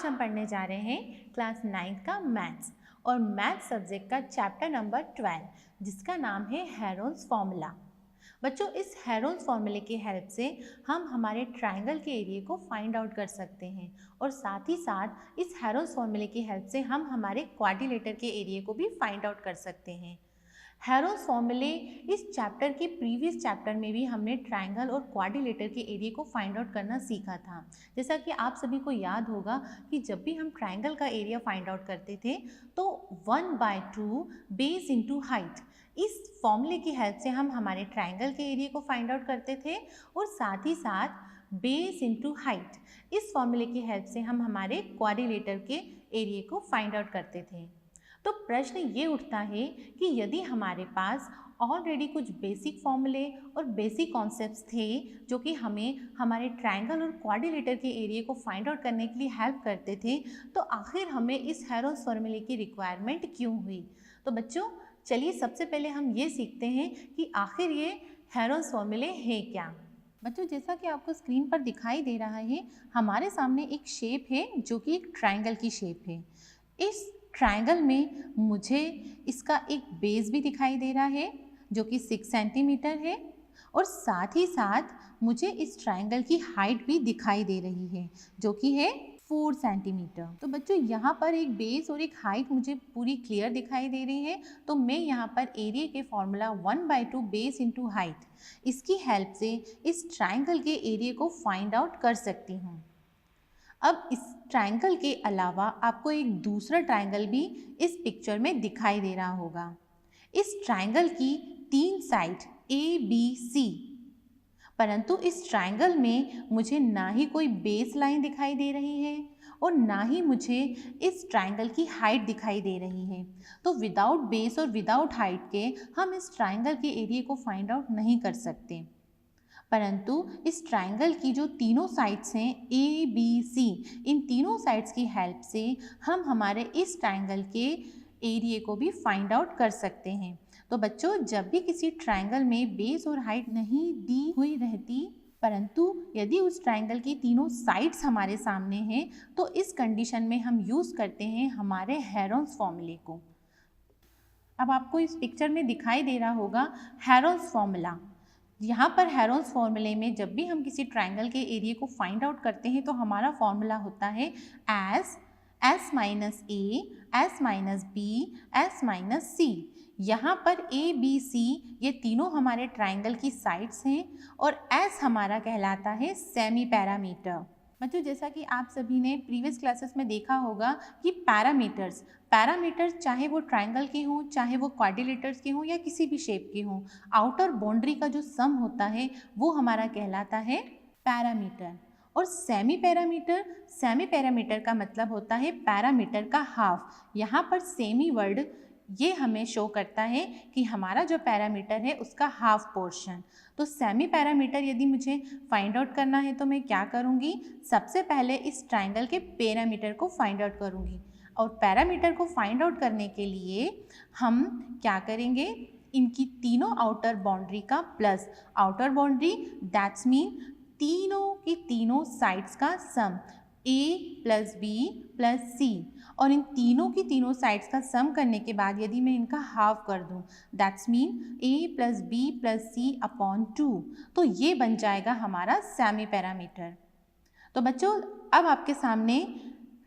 हम पढ़ने जा रहे हैं क्लास 9 का मैथ्स और मैथ्स सब्जेक्ट का चैप्टर नंबर 12 जिसका नाम है हेरोन्स फॉर्मूला। बच्चों, इस हेरोन्स फॉर्मूले की हेल्प से हम हमारे ट्रायंगल के एरिया को फाइंड आउट कर सकते हैं और साथ ही साथ इस हेरोन्स फॉर्मूले की हेल्प से हम हमारे क्वाड्रिलेटर के एरिया को भी फाइंड आउट कर सकते हैं। हेरोन्स फॉर्मूले इस चैप्टर के प्रीवियस चैप्टर में भी हमने ट्रायंगल और क्वाड्रिलेटर के एरिया को फाइंड आउट करना सीखा था। जैसा कि आप सभी को याद होगा कि जब भी हम ट्रायंगल का एरिया फाइंड आउट करते थे तो 1/2 बेस इंटू हाइट, इस फॉर्मूले की हेल्प से हम हमारे ट्रायंगल के एरिया को फाइंड आउट करते थे और साथ ही साथ बेस इंटू हाइट, इस फॉर्मूले की हेल्प से हम हमारे क्वाड्रिलेटर के एरिया को फाइंड आउट करते थे। तो प्रश्न ये उठता है कि यदि हमारे पास ऑलरेडी कुछ बेसिक फॉर्मूले और बेसिक कॉन्सेप्ट्स थे जो कि हमें हमारे ट्रायंगल और क्वाड्रिलेटर के एरिया को फाइंड आउट करने के लिए हेल्प करते थे, तो आखिर हमें इस हेरोन्स फॉर्मूले की रिक्वायरमेंट क्यों हुई। तो बच्चों, चलिए सबसे पहले हम ये सीखते हैं कि आखिर ये हेरोन्स फॉर्मूले हैं क्या। बच्चों, जैसा कि आपको स्क्रीन पर दिखाई दे रहा है, हमारे सामने एक शेप है जो कि एक ट्रायंगल की शेप है। इस ट्रायंगल में मुझे इसका एक बेस भी दिखाई दे रहा है जो कि 6 सेंटीमीटर है और साथ ही साथ मुझे इस ट्रायंगल की हाइट भी दिखाई दे रही है जो कि है 4 सेंटीमीटर। तो बच्चों, यहाँ पर एक बेस और एक हाइट मुझे पूरी क्लियर दिखाई दे रही है, तो मैं यहाँ पर एरिया के फॉर्मूला 1/2 बेस इंटू हाइट, इसकी हेल्प से इस ट्रायंगल के एरिया को फाइंड आउट कर सकती हूँ। अब इस ट्रायंगल के अलावा आपको एक दूसरा ट्रायंगल भी इस पिक्चर में दिखाई दे रहा होगा। इस ट्रायंगल की 3 साइड ABC, परंतु इस ट्रायंगल में मुझे ना ही कोई बेस लाइन दिखाई दे रही है और ना ही मुझे इस ट्रायंगल की हाइट दिखाई दे रही है। तो विदाउट बेस और विदाउट हाइट के हम इस ट्रायंगल के एरिया को फाइंड आउट नहीं कर सकते, परंतु इस ट्रायंगल की जो तीनों साइड्स हैं ABC, इन तीनों साइड्स की हेल्प से हम हमारे इस ट्रायंगल के एरिया को भी फाइंड आउट कर सकते हैं। तो बच्चों, जब भी किसी ट्रायंगल में बेस और हाइट नहीं दी हुई रहती, परंतु यदि उस ट्रायंगल की तीनों साइड्स हमारे सामने हैं, तो इस कंडीशन में हम यूज़ करते हैं हमारे हेरोन्स फॉर्मूले को। अब आपको इस पिक्चर में दिखाई दे रहा होगा हेरोन्स फॉर्मूला। यहाँ पर हेरोन्स फॉर्मूले में जब भी हम किसी ट्रायंगल के एरिया को फाइंड आउट करते हैं तो हमारा फॉर्मूला होता है एस -a S-b S-c। यहाँ पर ABC ये तीनों हमारे ट्रायंगल की साइड्स हैं और S हमारा कहलाता है सेमी पैरामीटर। बच्चों, जैसा कि आप सभी ने प्रीवियस क्लासेस में देखा होगा कि पैरामीटर्स चाहे वो ट्रायंगल के हों, चाहे वो क्वाड्रिलेटर्स के हों या किसी भी शेप के हों, आउटर बाउंड्री का जो सम होता है वो हमारा कहलाता है पैरामीटर। और सेमी पैरामीटर का मतलब होता है पैरामीटर का हाफ। यहाँ पर सेमी वर्ड ये हमें शो करता है कि हमारा जो पैरामीटर है उसका हाफ पोर्शन। तो सेमी पैरामीटर यदि मुझे फाइंड आउट करना है तो मैं क्या करूँगी, सबसे पहले इस ट्रायंगल के पैरामीटर को फाइंड आउट करूँगी और पैरामीटर को फाइंड आउट करने के लिए हम क्या करेंगे, इनकी तीनों आउटर बाउंड्री का plus outer boundary, that's mean तीनों की तीनों साइड्स का सम A + B + C, और इन तीनों की तीनों साइड्स का सम करने के बाद यदि मैं इनका हाफ कर दूं, that's mean A + B + C upon 2, तो ये बन जाएगा हमारा सेमी पैरामीटर। तो बच्चों, अब आपके सामने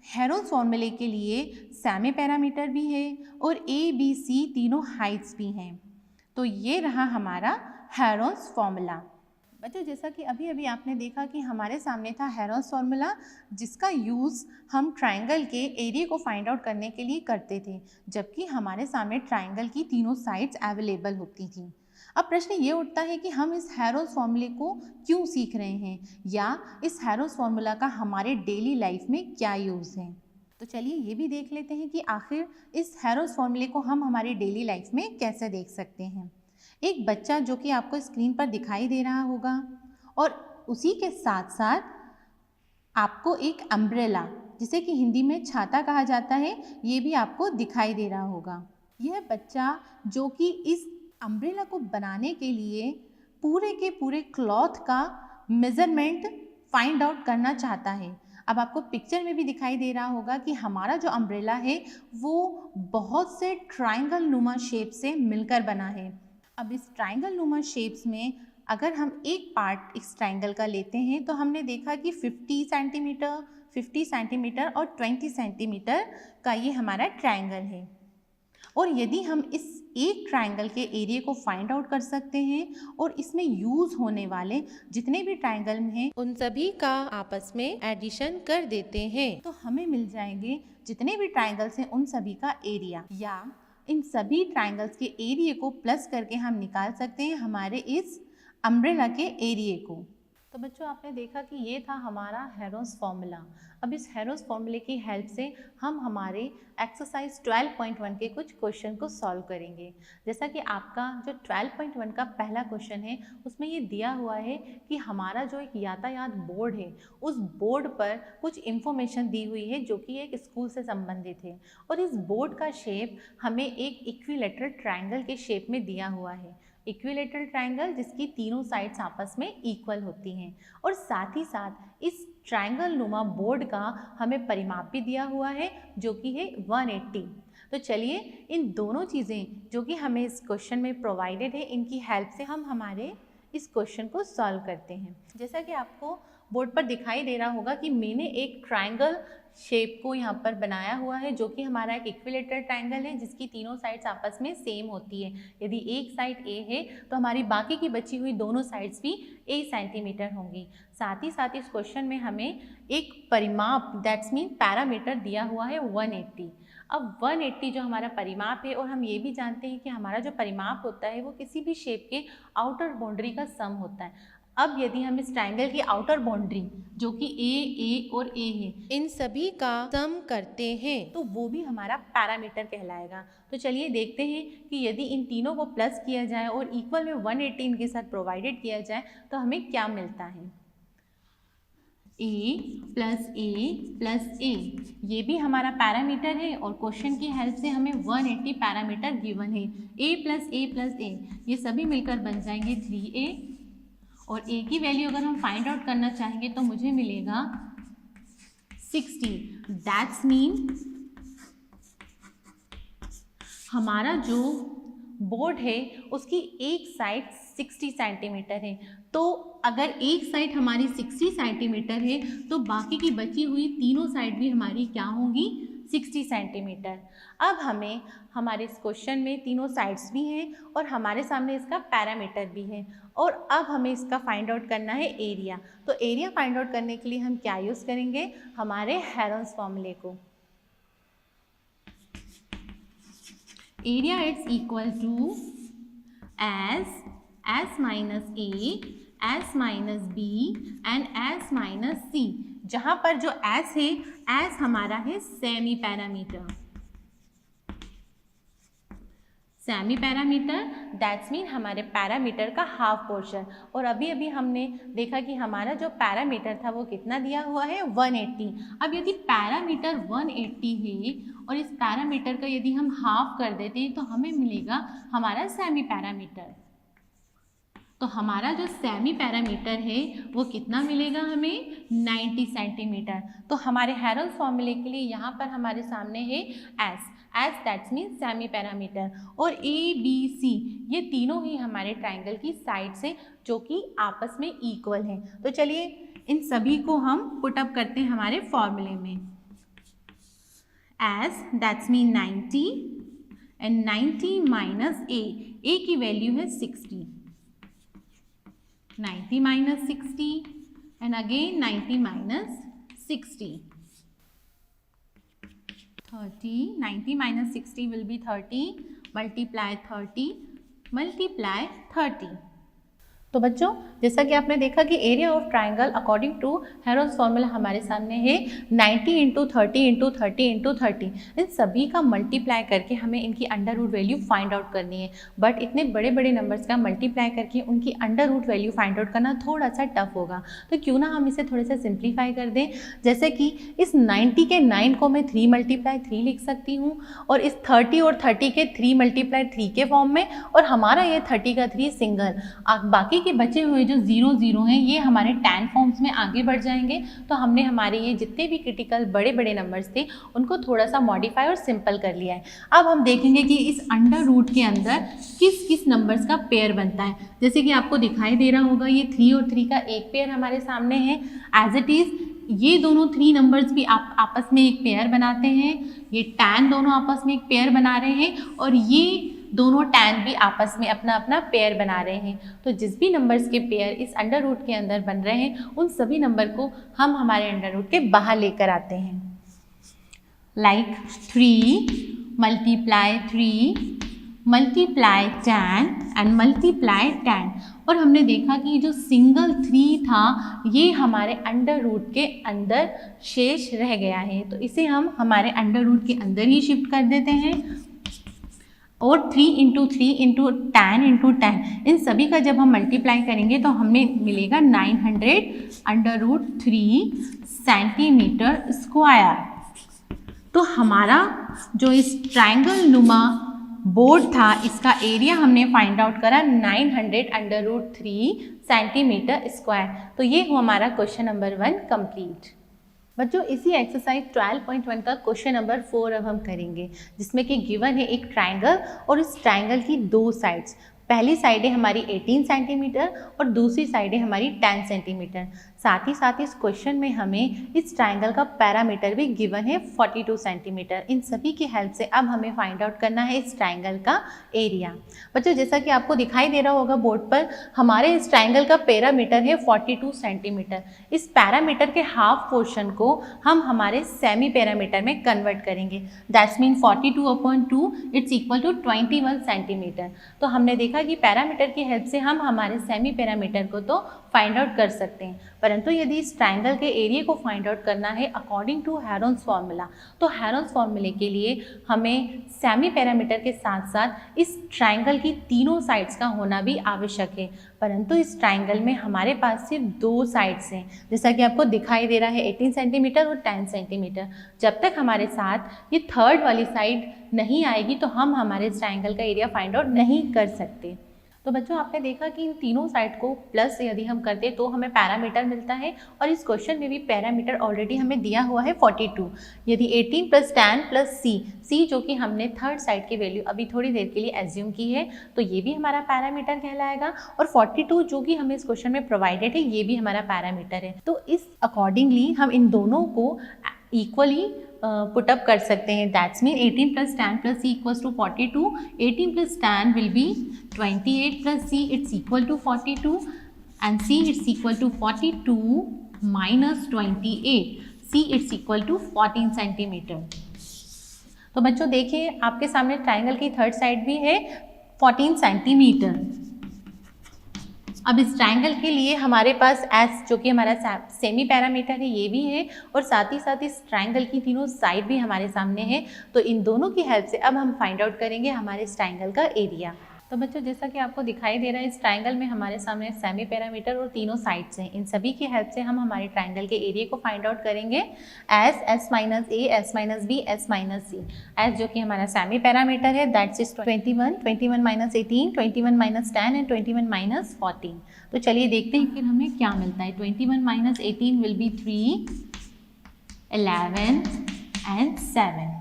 हेरोन्स फॉर्मूले के लिए सेमी पैरामीटर भी है और ABC तीनों हाइट्स भी हैं। तो ये रहा हमारा हेरोन्स फॉर्मूला। बच्चों, जैसा कि अभी अभी आपने देखा कि हमारे सामने था हेरोन्स फॉर्मूला जिसका यूज़ हम ट्रायंगल के एरिया को फाइंड आउट करने के लिए करते थे, जबकि हमारे सामने ट्रायंगल की तीनों साइड्स अवेलेबल होती थी। अब प्रश्न ये उठता है कि हम इस हेरोन्स फॉर्मूले को क्यों सीख रहे हैं या इस हेरोन्स फॉर्मूला का हमारे डेली लाइफ में क्या यूज़ है। तो चलिए ये भी देख लेते हैं कि आखिर इस हेरोन्स फॉर्मूले को हम हमारी डेली लाइफ में कैसे देख सकते हैं। एक बच्चा जो कि आपको स्क्रीन पर दिखाई दे रहा होगा और उसी के साथ साथ आपको एक अम्ब्रेला, जिसे कि हिंदी में छाता कहा जाता है, ये भी आपको दिखाई दे रहा होगा। यह बच्चा जो कि इस अम्ब्रेला को बनाने के लिए पूरे के पूरे क्लॉथ का मेजरमेंट फाइंड आउट करना चाहता है। अब आपको पिक्चर में भी दिखाई दे रहा होगा कि हमारा जो अम्ब्रेला है वो बहुत से ट्रायंगल नुमा शेप से मिलकर बना है। अब इस ट्रायंगल नुमा शेप्स में अगर हम एक पार्ट इस ट्रायंगल का लेते हैं तो हमने देखा कि 50 सेंटीमीटर और 20 सेंटीमीटर का ये हमारा ट्रायंगल है। और यदि हम इस एक ट्रायंगल के एरिया को फाइंड आउट कर सकते हैं और इसमें यूज होने वाले जितने भी ट्रायंगल हैं उन सभी का आपस में एडिशन कर देते हैं तो हमें मिल जाएंगे जितने भी ट्रायंगल्स हैं उन सभी का एरिया, या इन सभी ट्रायंगल्स के एरिया को प्लस करके हम निकाल सकते हैं हमारे इस अम्ब्रेला के एरिया को। तो बच्चों आपने देखा कि ये था हमारा हेरोन्स फॉर्मूला। अब इस हेरोन्स फॉर्मूले की हेल्प से हम हमारे एक्सरसाइज 12.1 के कुछ क्वेश्चन को सॉल्व करेंगे। जैसा कि आपका जो 12.1 का पहला क्वेश्चन है उसमें ये दिया हुआ है कि हमारा जो एक यातायात बोर्ड है उस बोर्ड पर कुछ इन्फॉर्मेशन दी हुई है जो कि एक स्कूल से संबंधित है और इस बोर्ड का शेप हमें एक इक्विलेटरल ट्रायंगल के शेप में दिया हुआ है। इक्विलेटरल ट्रायंगल जिसकी तीनों साइड्स आपस में इक्वल होती हैं और साथ ही साथ इस ट्रायंगल नुमा बोर्ड का हमें परिमाप भी दिया हुआ है जो कि है 180। तो चलिए इन दोनों चीज़ें जो कि हमें इस क्वेश्चन में प्रोवाइडेड है इनकी हेल्प से हम हमारे इस क्वेश्चन को सॉल्व करते हैं। जैसा कि आपको बोर्ड पर दिखाई दे रहा होगा कि मैंने एक ट्रायंगल शेप को यहाँ पर बनाया हुआ है जो कि हमारा एक इक्विलेटरल ट्रायंगल है जिसकी तीनों साइड्स आपस में सेम होती है। यदि एक साइड ए है तो हमारी बाकी की बची हुई दोनों साइड्स भी ए सेंटीमीटर होंगी। साथ ही साथ इस क्वेश्चन में हमें एक परिमाप दैट्स मीन पैरामीटर दिया हुआ है 180। अब 180 जो हमारा परिमाप है और हम ये भी जानते हैं कि हमारा जो परिमाप होता है वो किसी भी शेप के आउटर बाउंड्री का सम होता है। अब यदि हम इस ट्रायंगल की आउटर बाउंड्री जो कि ए और ए है इन सभी का सम करते हैं तो वो भी हमारा पैरामीटर कहलाएगा। तो चलिए देखते हैं कि यदि इन तीनों को प्लस किया जाए और इक्वल में 180 इनके साथ प्रोवाइडेड किया जाए तो हमें क्या मिलता है। ए प्लस ए ये भी हमारा पैरामीटर है और क्वेश्चन की हेल्प से हमें 180 पैरामीटर गिवन है। ए प्लस ए ये सभी मिलकर बन जाएंगे 3a और ए की वैल्यू अगर हम फाइंड आउट करना चाहेंगे तो मुझे मिलेगा 60। दैट्स मीन हमारा जो बोर्ड है उसकी एक साइड 60 सेंटीमीटर है। तो अगर एक साइड हमारी 60 सेंटीमीटर है तो बाकी की बची हुई तीनों साइड भी हमारी क्या होंगी 60 सेंटीमीटर। अब हमें हमारे इस क्वेश्चन में तीनों साइड्स भी हैं और हमारे सामने इसका पैरामीटर भी है और अब हमें इसका फाइंड आउट करना है एरिया। तो एरिया फाइंड आउट करने के लिए हम क्या यूज़ करेंगे हमारे हेरोन्स फॉर्मूले को। Area it's equal to S minus A S minus B and S minus C, जहाँ पर जो एस है एस हमारा है semi perimeter. Semi perimeter that's mean हमारे पैरामीटर का हाफ पोर्शन। और अभी अभी हमने देखा कि हमारा जो पैरामीटर था वो कितना दिया हुआ है 180। अब यदि पैरामीटर 180 है और इस पैरामीटर का यदि हम हाफ कर देते हैं तो हमें मिलेगा हमारा सेमी पैरामीटर। तो हमारा जो सेमी पैरामीटर है वो कितना मिलेगा हमें 90 सेंटीमीटर। तो हमारे हेरोन्स फॉर्मूले के लिए यहाँ पर हमारे सामने है S that's mean semi parameter और ए बी सी ये तीनों ही हमारे ट्रायंगल की साइड्स हैं जो कि आपस में इक्वल हैं। तो चलिए इन सभी को हम पुटअप करते हैं हमारे फॉर्मूले में। S that's mean 90 and 90 minus A की वैल्यू है 60। 90 minus 60 and again 90 minus 60. 30. 90 minus 60 will be 30. Multiply 30. Multiply 30. तो बच्चों जैसा कि आपने देखा कि area of triangle according to Heron's formula हमारे सामने है 90 इंटू 30 इंटू 30 इंटू 30। इन सभी का मल्टीप्लाई करके हमें इनकी under root value find out करनी है। बट इतने बड़े बड़े नंबर्स का मल्टीप्लाई करके उनकी under root value find out करना थोड़ा सा टफ होगा। तो क्यों ना हम इसे थोड़ा सा सिंप्लीफाई कर दें। जैसे कि इस 90 के 9 को मैं 3 मल्टीप्लाई 3 लिख सकती हूँ और इस 30 और 30 के 3 मल्टीप्लाई 3 के फॉर्म में और हमारा ये 30 का 3 सिंगल। बाकी के बचे हुए जो 0 0 हैं ये हमारे tan फॉर्म्स में आगे बढ़ जाएंगे। तो हमने हमारे ये जितने भी क्रिटिकल बड़े बड़े नंबर्स थे उनको थोड़ा सा मॉडिफाई और सिंपल कर लिया है। अब हम देखेंगे कि इस अंडर रूट के अंदर किस किस नंबर्स का पेयर बनता है। जैसे कि आपको दिखाई दे रहा होगा ये 3 और 3 का एक पेयर हमारे सामने है। एज इट इज़ ये दोनों 3 नंबर्स भी आपस में एक पेयर बनाते हैं। ये tan दोनों आपस में एक पेयर बना रहे हैं और ये दोनों tan भी आपस में अपना अपना पेयर बना रहे हैं। तो जिस भी नंबर्स के पेयर इस अंडर रूट के अंदर बन रहे हैं उन सभी नंबर को हम हमारे अंडर रूट के बाहर लेकर आते हैं। Like 3 multiply 3 multiply tan and multiply tan। और हमने देखा कि जो सिंगल 3 था ये हमारे अंडर रूट के अंदर शेष रह गया है, तो इसे हम हमारे अंडर रूट के अंदर ही शिफ्ट कर देते हैं। और 3 इंटू 3 इंटू tan इन सभी का जब हम मल्टीप्लाई करेंगे तो हमें मिलेगा 900 अंडर रूट 3 सेंटीमीटर स्क्वायर। तो हमारा जो इस ट्रायंगल नुमा बोर्ड था इसका एरिया हमने फाइंड आउट करा 900 अंडर रूट 3 सेंटीमीटर स्क्वायर। तो ये हुआ हमारा क्वेश्चन नंबर 1 कंप्लीट। बच्चों इसी एक्सरसाइज 12.1 का क्वेश्चन नंबर 4 अब हम करेंगे, जिसमें कि गिवन है एक ट्रायंगल और इस ट्रायंगल की 2 साइड्स। पहली साइड है हमारी 18 सेंटीमीटर और दूसरी साइड है हमारी 10 सेंटीमीटर। साथ ही इस क्वेश्चन में हमें इस ट्रायंगल का पैरामीटर भी गिवन है 42 सेंटीमीटर। इन सभी की हेल्प से अब हमें फाइंड आउट करना है इस ट्रायंगल का एरिया। बच्चों जैसा कि आपको दिखाई दे रहा होगा बोर्ड पर, हमारे इस ट्रायंगल का पैरामीटर है 42 सेंटीमीटर। इस पैरामीटर के हाफ पोर्शन को हम हमारे सेमी पैरामीटर में कन्वर्ट करेंगे। That's mean 42/2 it's equal to 21 centimetre. तो हमने देखा कि पैरामीटर की हेल्प से हम हमारे सेमी पैरामीटर को तो फाइंड आउट कर सकते हैं, परंतु यदि इस ट्रायंगल के एरिया को फाइंड आउट करना है अकॉर्डिंग टू हेरोन्स फार्मूला, तो हेरोन्स फार्मूले के लिए हमें सेमी पैरामीटर के साथ साथ इस ट्रायंगल की तीनों साइड्स का होना भी आवश्यक है। परंतु इस ट्रायंगल में हमारे पास सिर्फ 2 साइड्स हैं, जैसा कि आपको दिखाई दे रहा है 18 सेंटीमीटर और 10 सेंटीमीटर। जब तक हमारे साथ ये थर्ड वाली साइड नहीं आएगी तो हम हमारे इस ट्रायंगल का एरिया फाइंड आउट नहीं कर सकते। तो बच्चों आपने देखा कि इन तीनों साइड को प्लस यदि हम करते तो हमें पैरामीटर मिलता है, और इस क्वेश्चन में भी पैरामीटर ऑलरेडी हमें दिया हुआ है 42। यदि 18 + tan + c जो कि हमने थर्ड साइड की वैल्यू अभी थोड़ी देर के लिए एज्यूम की है, तो ये भी हमारा पैरामीटर कहलाएगा। और 42 जो कि हमें इस क्वेश्चन में प्रोवाइडेड है ये भी हमारा पैरामीटर है। तो इस अकॉर्डिंगली हम इन दोनों को इक्वली पुटअप कर सकते हैं। That's mean 18 + tan + c = 42। 18 + tan will be 28 + c it's equal to 42 and c it's equal to 42 minus 28, c it's equal to 14 centimetre. तो बच्चों देखिए आपके सामने ट्रायंगल की थर्ड साइड भी है 14 सेंटीमीटर। अब इस ट्रायंगल के लिए हमारे पास एस जो कि हमारा सेमी पैरामीटर है ये भी है, और साथ ही इस ट्रायंगल की तीनों साइड भी हमारे सामने है। तो इन दोनों की हेल्प से अब हम फाइंड आउट करेंगे हमारे इस ट्रायंगल का एरिया। तो बच्चों जैसा कि आपको दिखाई दे रहा है इस ट्रायंगल में हमारे सामने सेमी पैरामीटर और तीनों साइड्स हैं। इन सभी की हेल्प से हम हमारे ट्रायंगल के एरिया को फाइंड आउट करेंगे। S - a, s - b, s - c। S जो कि हमारा सेमी पैरामीटर है दैट्स इज 21, 21 - 18, 21 - 10 एंड 21 - 14। तो चलिए देखते हैं कि हमें क्या मिलता है। 21 - 18 विल बी 3, 11 एंड 7।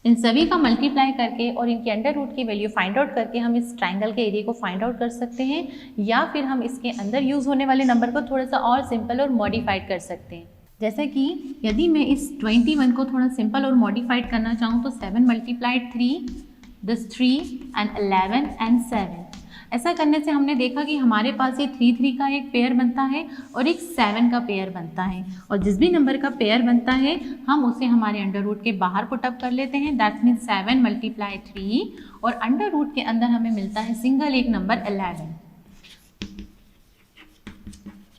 इन सभी का मल्टीप्लाई करके और इनके अंडर रूट की वैल्यू फाइंड आउट करके हम इस ट्रायंगल के एरिया को फाइंड आउट कर सकते हैं, या फिर हम इसके अंदर यूज़ होने वाले नंबर को थोड़ा सा और सिंपल और मॉडिफाइड कर सकते हैं। जैसे कि यदि मैं इस 21 को थोड़ा सिंपल और मॉडिफाइड करना चाहूँ तो 7 × 3 दिस 3 एंड 11 एंड 7। ऐसा करने से हमने देखा कि हमारे पास ये 3 3 का एक पेयर बनता है और एक 7 का पेयर बनता है, और जिस भी नंबर का पेयर बनता है हम उसे हमारे अंडर रूट के बाहर पुटअप कर लेते हैं। दैट मीन्स 7 × 3, और अंडर रूट के अंदर हमें मिलता है सिंगल एक नंबर 11।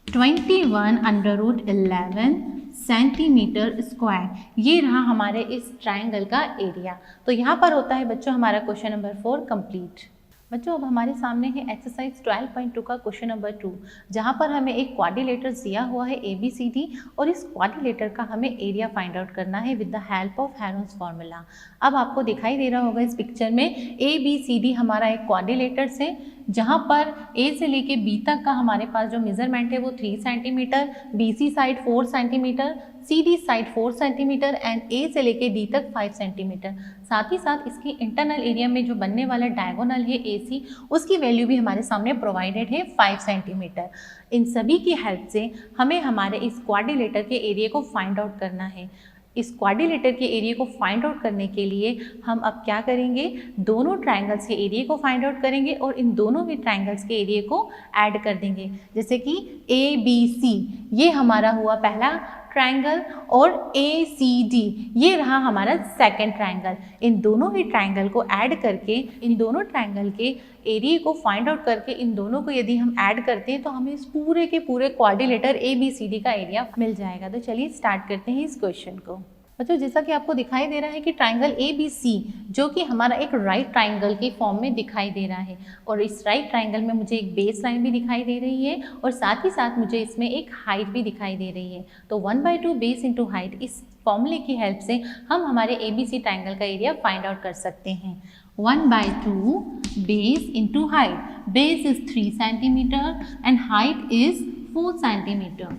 21 √ 11 centimetre square. ये रहा हमारे इस ट्रायंगल का एरिया। तो यहाँ पर होता है बच्चों हमारा क्वेश्चन नंबर 4 कंप्लीट। बच्चों अब हमारे सामने है एक्सरसाइज 12.2 का क्वेश्चन नंबर 2, जहाँ पर हमें एक क्वाड्रिलेटर दिया हुआ है ABCD और इस क्वाड्रिलेटर का हमें एरिया फाइंड आउट करना है with the help of Heron's formula. अब आपको दिखाई दे रहा होगा इस पिक्चर में ABCD हमारा एक क्वाड्रिलेटर से, जहाँ पर A से लेके B तक का हमारे पास जो मेजरमेंट है वो 3 centimetre, BC side 4 centimetre, CD side 4 centimetre and A से लेके D तक 5 सेंटीमीटर। साथ ही साथ इसकी इंटरनल एरिया में जो बनने वाला डायगोनल है AC, उसकी वैल्यू भी हमारे सामने प्रोवाइडेड है 5 सेंटीमीटर। इन सभी की हेल्प से हमें हमारे इस क्वाड्रिलेटर के एरिया को फाइंड आउट करना है। इस क्वाड्रिलेटर के एरिया को फाइंड आउट करने के लिए हम अब क्या करेंगे, दोनों ट्रायंगल्स के एरिया को फाइंड आउट करेंगे और इन दोनों भी ट्रायंगल्स के एरिया को ऐड कर देंगे। जैसे कि ABC ये हमारा हुआ पहला ट्रायंगल और ACD ये रहा हमारा सेकंड ट्रायंगल। इन दोनों ही ट्रायंगल को ऐड करके, इन दोनों ट्रायंगल के एरिया को फाइंड आउट करके इन दोनों को यदि हम ऐड करते हैं तो हमें इस पूरे के पूरे क्वाड्रिलेटर ABCD का एरिया मिल जाएगा। तो चलिए स्टार्ट करते हैं इस क्वेश्चन को। बच्चों जैसा कि आपको दिखाई दे रहा है कि ट्राइंगल ABC जो कि हमारा एक राइट ट्राइंगल के फॉर्म में दिखाई दे रहा है और इस राइट ट्राइंगल में मुझे एक बेस लाइन भी दिखाई दे रही है और साथ ही साथ मुझे इसमें एक हाइट भी दिखाई दे रही है। तो 1/2 बेस इंटू हाइट, इस फॉर्मूले की हेल्प से हम हमारे ABC ट्राइंगल का एरिया फाइंड आउट कर सकते हैं। 1/2 base into height, base is 3 centimetre and height is 4 centimetre,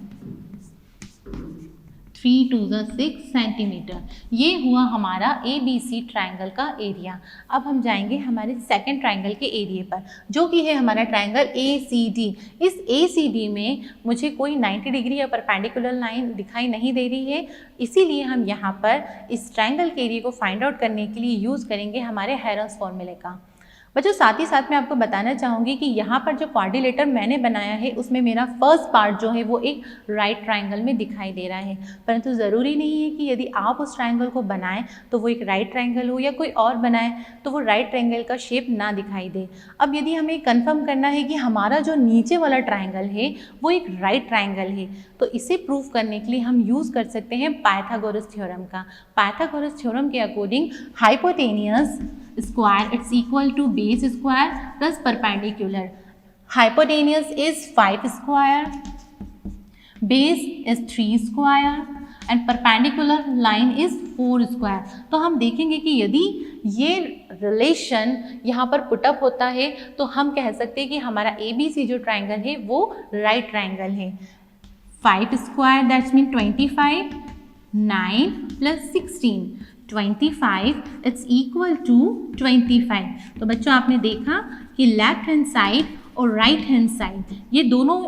3 to the 6 centimetre. ये हुआ हमारा ABC ट्रायंगल का एरिया। अब हम जाएंगे हमारे सेकंड ट्रायंगल के एरिया पर, जो कि है हमारा ट्रायंगल ACD। इस ACD में मुझे कोई 90 डिग्री या परपेंडिकुलर लाइन दिखाई नहीं दे रही है, इसीलिए हम यहाँ पर इस ट्रायंगल के एरिया को फाइंड आउट करने के लिए यूज़ करेंगे हमारे हेरोन्स फॉर्मूले का। बच्चों साथ ही साथ मैं आपको बताना चाहूँगी कि यहाँ पर जो क्वाड्रिलेटर मैंने बनाया है उसमें मेरा फर्स्ट पार्ट जो है वो एक राइट ट्रायंगल में दिखाई दे रहा है, परंतु ज़रूरी नहीं है कि यदि आप उस ट्रायंगल को बनाएं तो वो एक राइट ट्रायंगल हो या कोई और बनाए तो वो राइट ट्रायंगल का शेप ना दिखाई दे। अब यदि हमें कंफर्म करना है कि हमारा जो नीचे वाला ट्रायंगल है वो एक राइट ट्रायंगल है, तो इसे प्रूव करने के लिए हम यूज़ कर सकते हैं पाइथागोरस थ्योरम का। पाइथागोरस थ्योरम के according hypotenuse square it's equal to base square plus perpendicular. Hypotenuse is 5 square, base is 3 square and perpendicular line is 4 square. तो हम देखेंगे कि यदि ये रिलेशन यहाँ पर पुटअप होता है तो हम कह सकते हैं कि हमारा ABC जो ट्रायंगल है वो राइट ट्रायंगल है। 5 square that's mean 25, 9 plus 16, 25 it's equal to 25। तो बच्चों आपने देखा कि लेफ्ट हैंड साइड और राइट हैंड साइड ये दोनों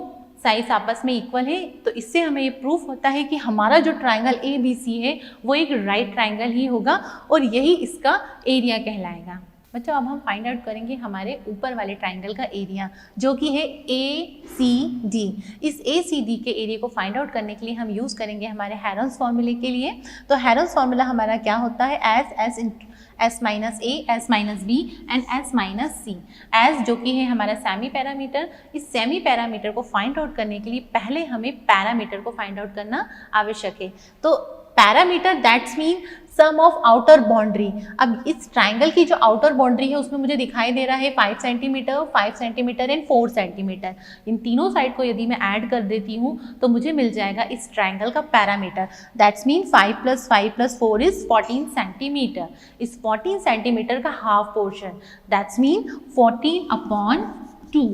साइड्स आपस में इक्वल है, तो इससे हमें ये प्रूफ होता है कि हमारा जो ट्रायंगल ABC है वो एक राइट ट्रायंगल ही होगा और यही इसका एरिया कहलाएगा। बच्चों अब हम फाइंड आउट करेंगे हमारे ऊपर वाले ट्रायंगल का एरिया जो कि है ACD। इस ACD के एरिया को फाइंड आउट करने के लिए हम यूज़ करेंगे हमारे हेरोन्स फॉर्मूले के लिए। तो हेरोन्स फॉर्मूला हमारा क्या होता है, S minus A, S minus B and S minus C। S जो कि है हमारा सेमी पैरामीटर, इस सेमी पैरामीटर को फाइंड आउट करने के लिए पहले हमें पैरामीटर को फाइंड आउट करना आवश्यक है। तो perimeter that's mean sum of outer boundary. अब इस ट्राइंगल की जो आउटर बाउंड्री है उसमें मुझे दिखाई दे रहा है 5 सेंटीमीटर, 5 सेंटीमीटर एंड 4 सेंटीमीटर। इन तीनों साइड को यदि मैं ऐड कर देती हूँ तो मुझे मिल जाएगा इस ट्राइंगल का perimeter, that's mean 5 + 5 + 4 is 14 centimetre. इस 14 सेंटीमीटर का half portion that's mean 14/2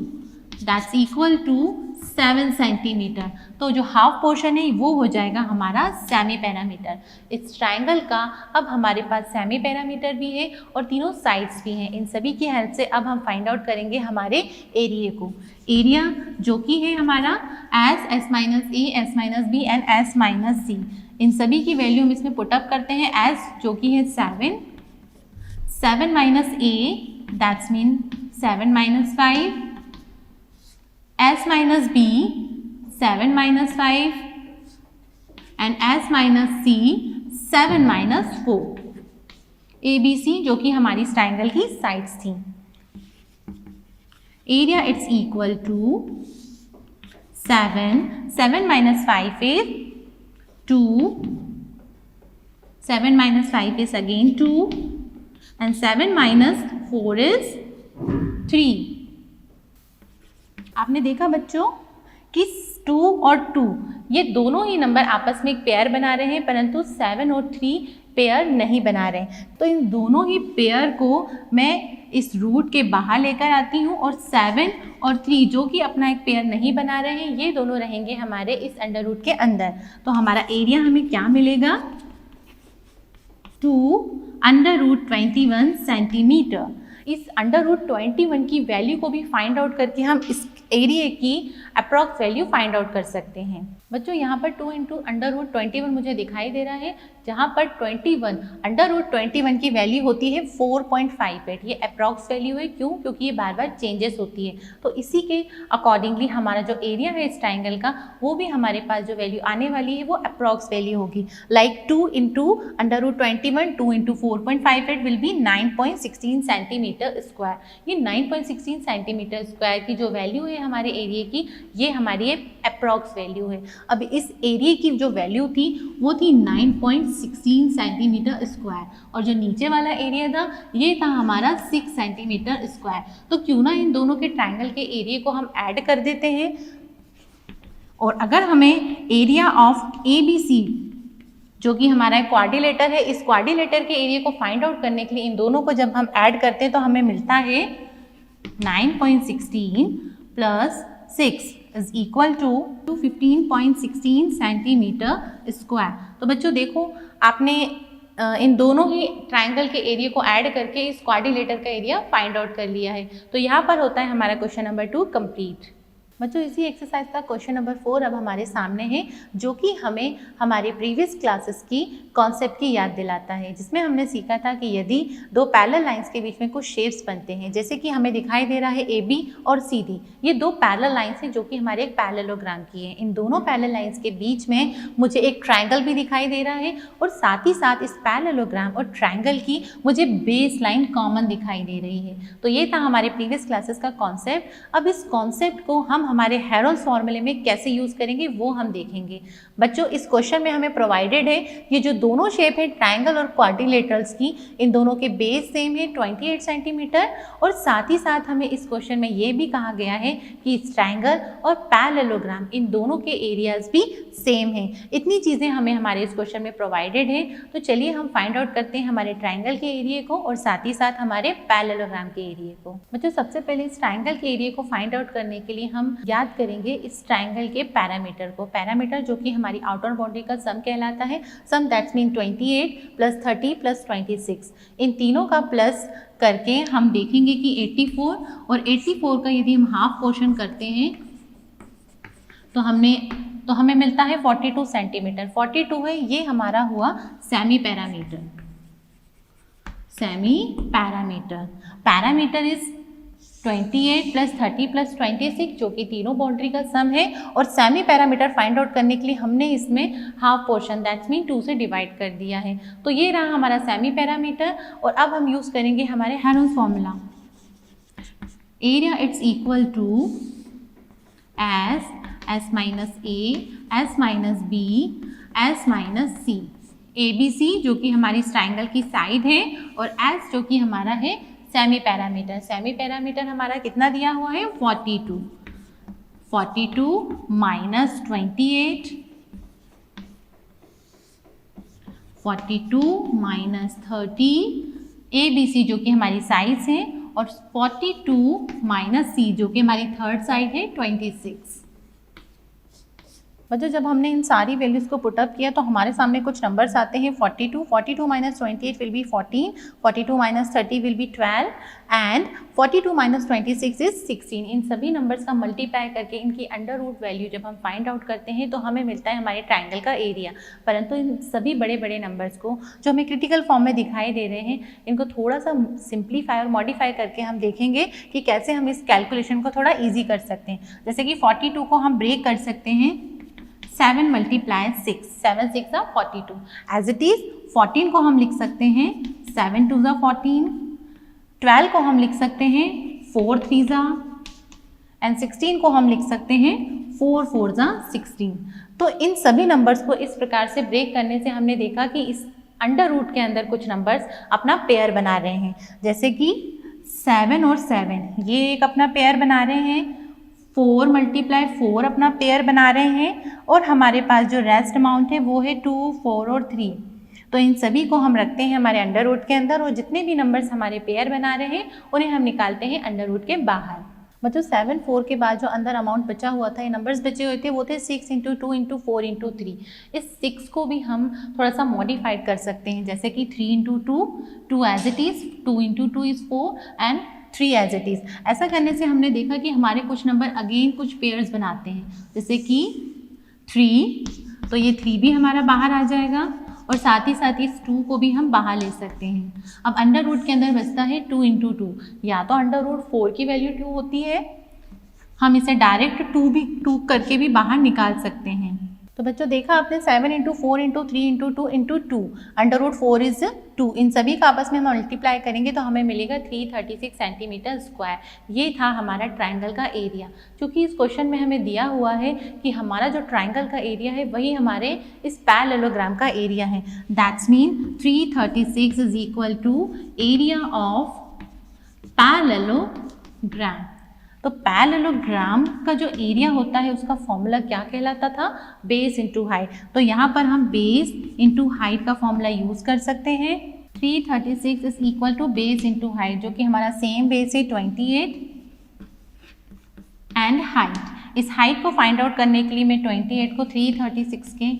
that's equal to 7 centimetre. तो जो हाफ पोर्शन है वो हो जाएगा हमारा सेमी पैरामीटर। इस ट्रायंगल का अब हमारे पास सेमी पैरामीटर भी है और तीनों साइड्स भी हैं। इन सभी की हेल्प से अब हम फाइंड आउट करेंगे हमारे एरिया को। एरिया जो कि है हमारा S minus A, S minus B and S minus C। इन सभी की वैल्यू हम इसमें पुटअप करते हैं। S जो कि है 7 minus A that's mean 7 minus 5, S minus B 7 minus 5 and S minus C 7 minus 4। ABC जो कि हमारी इस ट्रायंगल की साइड्स थी। Area it's equal to 7 minus 5 is 2, 7 minus 5 is again 2 and 7 minus 4 is 3। आपने देखा बच्चों कि 2 और 2 ये दोनों ही नंबर आपस में एक पेयर बना रहे हैं, परंतु 7 और 3 पेयर नहीं बना रहे हैं। तो इन दोनों ही पेयर को मैं इस रूट के बाहर लेकर आती हूँ और 7 और 3 जो कि अपना एक पेयर नहीं बना रहे हैं, ये दोनों रहेंगे हमारे इस अंडर रूट के अंदर। तो हमारा एरिया हमें क्या मिलेगा? 2√21 सेंटीमीटर। इस अंडर रूट 21 की वैल्यू को भी फाइंड आउट करके हम इस एरिया की अप्रॉक्स वैल्यू फाइंड आउट कर सकते हैं। बच्चों यहाँ पर 2 इंटू अंडर रूट 21 मुझे दिखाई दे रहा है, जहाँ पर 21 अंडर रूट 21 की वैल्यू होती है 4.58। ये अप्रॉक्स वैल्यू है, क्यों? क्योंकि ये बार बार चेंजेस होती है। तो इसी के अकॉर्डिंगली हमारा जो एरिया है इस ट्राइंगल का, वो भी हमारे पास जो वैल्यू आने वाली है वो अप्रॉक्स वैल्यू होगी। Like 2 into under root 21, 2 into 4.58 will be 9.16 centimetre square. ये 9.16 सेंटीमीटर स्क्वायर की जो वैल्यू है हमारे एरिया की, ये हमारी अप्रॉक्स वैल्यू है। अब इस एरिया की जो वैल्यू थी वो थी 9.16 सेंटीमीटर स्क्वायर, और जो नीचे वाला एरिया था ये था हमारा 6 सेंटीमीटर स्क्वायर। तो क्यों ना इन दोनों के ट्राइंगल के एरिया को हम ऐड कर देते हैं, और अगर हमें एरिया ऑफ ABC जो कि हमारा क्वाड्रिलेटर है, इस क्वाड्रिलेटर के एरिया को फाइंड आउट करने के लिए इन दोनों को जब हम ऐड करते हैं तो हमें मिलता है 9.16 plus 6 is equal to 15.16 centimetre square. तो बच्चों देखो, आपने इन दोनों ही ट्राइंगल के एरिया को ऐड करके इस क्वाड्रिलेटर का एरिया फाइंड आउट कर लिया है। तो यहाँ पर होता है हमारा क्वेश्चन नंबर 2 कंप्लीट। बच्चों इसी एक्सरसाइज का क्वेश्चन नंबर 4 अब हमारे सामने है, जो कि हमें हमारे प्रीवियस क्लासेस की कॉन्सेप्ट की याद दिलाता है, जिसमें हमने सीखा था कि यदि दो पैरेलल लाइंस के बीच में कुछ शेप्स बनते हैं, जैसे कि हमें दिखाई दे रहा है AB और CD, ये दो पैरेलल लाइंस हैं जो कि हमारे एक पैरेललोग्राम की है। इन दोनों पैरेलल लाइंस के बीच में मुझे एक ट्राइंगल भी दिखाई दे रहा है, और साथ ही साथ इस पैरेललोग्राम और ट्राइंगल की मुझे बेस लाइन कॉमन दिखाई दे रही है। तो ये था हमारे प्रीवियस क्लासेस का कॉन्सेप्ट। अब इस कॉन्सेप्ट को हम हमारे हेरोन्स फॉर्मूले में कैसे यूज करेंगे वो हम देखेंगे। बच्चों इस क्वेश्चन में हमें प्रोवाइडेड है ये जो दोनों शेप है ट्राइंगल और क्वाड्रिलेटरल्स की, इन दोनों के बेस सेम है 28 सेंटीमीटर, और साथ ही साथ हमें इस क्वेश्चन में ये भी कहा गया है कि इस ट्राइंगल और पैरेललोग्राम इन दोनों के एरियाज भी सेम है। इतनी चीज़ें हमें हमारे इस क्वेश्चन में प्रोवाइडेड है। तो चलिए हम फाइंड आउट करते हैं हमारे ट्राइंगल के एरिया को और साथ ही साथ हमारे पैरेललोग्राम के एरिया को। बच्चों सबसे पहले इस ट्राइंगल के एरिया को फाइंड आउट करने के लिए हम याद करेंगे इस ट्राइंगल के पैरामीटर को। पैरामीटर जो कि हमारी आउटर बाउंड्री का सम कहलाता है। सम दैट्स मीन 28 प्लस 30 प्लस 26। इन तीनों का प्लस करके हम देखेंगे कि 84, और 84 का यदि हम हाफ पोर्शन करते हैं तो हमें मिलता है 42 सेंटीमीटर। 42 है, ये हमारा हुआ semi perimeter. Semi parameter, parameter is 28 plus 30 plus 26 जो कि तीनों बाउंड्री का सम है, और सेमी पैरामीटर फाइंड आउट करने के लिए हमने इसमें हाफ पोर्शन दैट्स मीन 2 से डिवाइड कर दिया है। तो ये रहा हमारा सेमी पैरामीटर, और अब हम यूज़ करेंगे हमारे Heron's formula. Area it's equal to S minus A, S minus B, S minus C। ABC जो कि हमारी इस ट्राइंगल की साइड है, और S जो कि हमारा है सेमी पैरामीटर। सेमी पैरामीटर हमारा कितना दिया हुआ है 42। 42 माइनस 28, 42 माइनस 30, ABC जो कि हमारी साइज है, और 42 माइनस C जो कि हमारी थर्ड साइड है 26। बच्चों जब हमने इन सारी वैल्यूज़ को पुटअप किया तो हमारे सामने कुछ नंबर्स आते हैं 42 minus 28 will be 14, 42 minus 30 will be 12, and 42 minus 26 is 16। इन सभी नंबर्स का मल्टीप्लाई करके इनकी अंडर रूट वैल्यू जब हम फाइंड आउट करते हैं तो हमें मिलता है हमारे ट्राइंगल का एरिया। परंतु इन सभी बड़े बड़े नंबर्स को जो हमें क्रिटिकल फॉर्म में दिखाई दे रहे हैं, इनको थोड़ा सा सिंप्लीफाई और मॉडिफाई करके हम देखेंगे कि कैसे हम इस कैलकुलेशन को थोड़ा ईजी कर सकते हैं। जैसे कि 42 को हम ब्रेक कर सकते हैं 7 मल्टीप्लाई 6, 7 6 ज़ा 42। एज इट इज़ 14 को हम लिख सकते हैं 7 2 ज़ा 14, 12 को हम लिख सकते हैं 4 3 ज़ा, एंड 16 को हम लिख सकते हैं 4 4 ज़ा 16। तो इन सभी नंबर्स को इस प्रकार से ब्रेक करने से हमने देखा कि इस अंडर रूट के अंदर कुछ नंबर्स अपना पेयर बना रहे हैं, जैसे कि 7 और 7 ये एक अपना पेयर बना रहे हैं, 4 × 4 अपना पेयर बना रहे हैं, और हमारे पास जो रेस्ट अमाउंट है वो है 2, 4 और 3। तो इन सभी को हम रखते हैं हमारे अंडर रूट के अंदर, और जितने भी नंबर्स हमारे पेयर बना रहे हैं उन्हें हम निकालते हैं अंडर रूट के बाहर। मतलब 7, 4 के बाद जो अंदर अमाउंट बचा हुआ था, ये नंबर्स बचे हुए थे, वो थे 6 × 2 × 4 × 3। इस 6 को भी हम थोड़ा सा मॉडिफाइड कर सकते हैं, जैसे कि 3 × 2, 2 as it is, 2 × 2 is 4 and 3 as it is. ऐसा करने से हमने देखा कि हमारे कुछ नंबर अगेन कुछ पेयर्स बनाते हैं, जैसे कि 3, तो ये 3 भी हमारा बाहर आ जाएगा, और साथ ही इस 2 को भी हम बाहर ले सकते हैं। अब अंडर रूट के अंदर बचता है 2 × 2, या तो अंडर रूट 4 की वैल्यू 2 होती है, हम इसे डायरेक्ट 2 करके भी बाहर निकाल सकते हैं। तो बच्चों देखा आपने 7 × 4 × 3 × 2 × 2, अंडर रूट 4 इज 2, इन सभी का आपस में हम मल्टीप्लाई करेंगे तो हमें मिलेगा 336 सेंटीमीटर स्क्वायर। ये था हमारा ट्राइंगल का एरिया। क्योंकि इस क्वेश्चन में हमें दिया हुआ है कि हमारा जो ट्राइंगल का एरिया है वही हमारे इस पैरेललोग्राम का एरिया है। That's mean 336 is equal to area of parallelogram. तो पैरेललोग्राम का जो एरिया होता है उसका फॉर्मूला क्या कहलाता था? Base into height. तो यहाँ पर हम बेस इंटू हाइट का फॉर्मूला यूज़ कर सकते हैं। 336 is equal to base into height, जो कि हमारा सेम बेस है 28 एंड हाइट। इस हाइट को फाइंड आउट करने के लिए मैं 28 को 336 के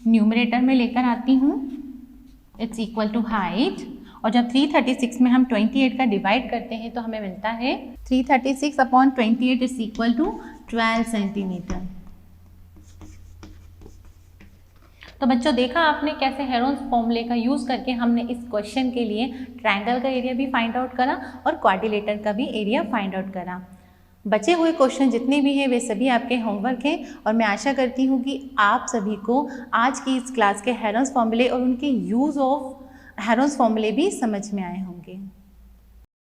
न्यूमरेटर में लेकर आती हूँ, इट्स इक्वल टू हाइट, और जब 336 में हम 28 का डिवाइड करते हैं तो हमें मिलता है 336 upon 28 is equal to 12 centimetre. तो बच्चों देखा आपने कैसे हेरोन्स फॉर्मूले का यूज़ करके हमने इस क्वेश्चन के लिए ट्रायंगल का एरिया भी फाइंड आउट करा और क्वाड्रिलेटरल का भी एरिया फाइंड आउट करा। बचे हुए क्वेश्चन जितने भी हैं वे सभी आपके होमवर्क हैं, और मैं आशा करती हूँ कि आप सभी को आज की इस क्लास के हेरोन्स फॉर्मूले और उनके यूज़ ऑफ हेरोन्स फॉर्मूले भी समझ में आए होंगे।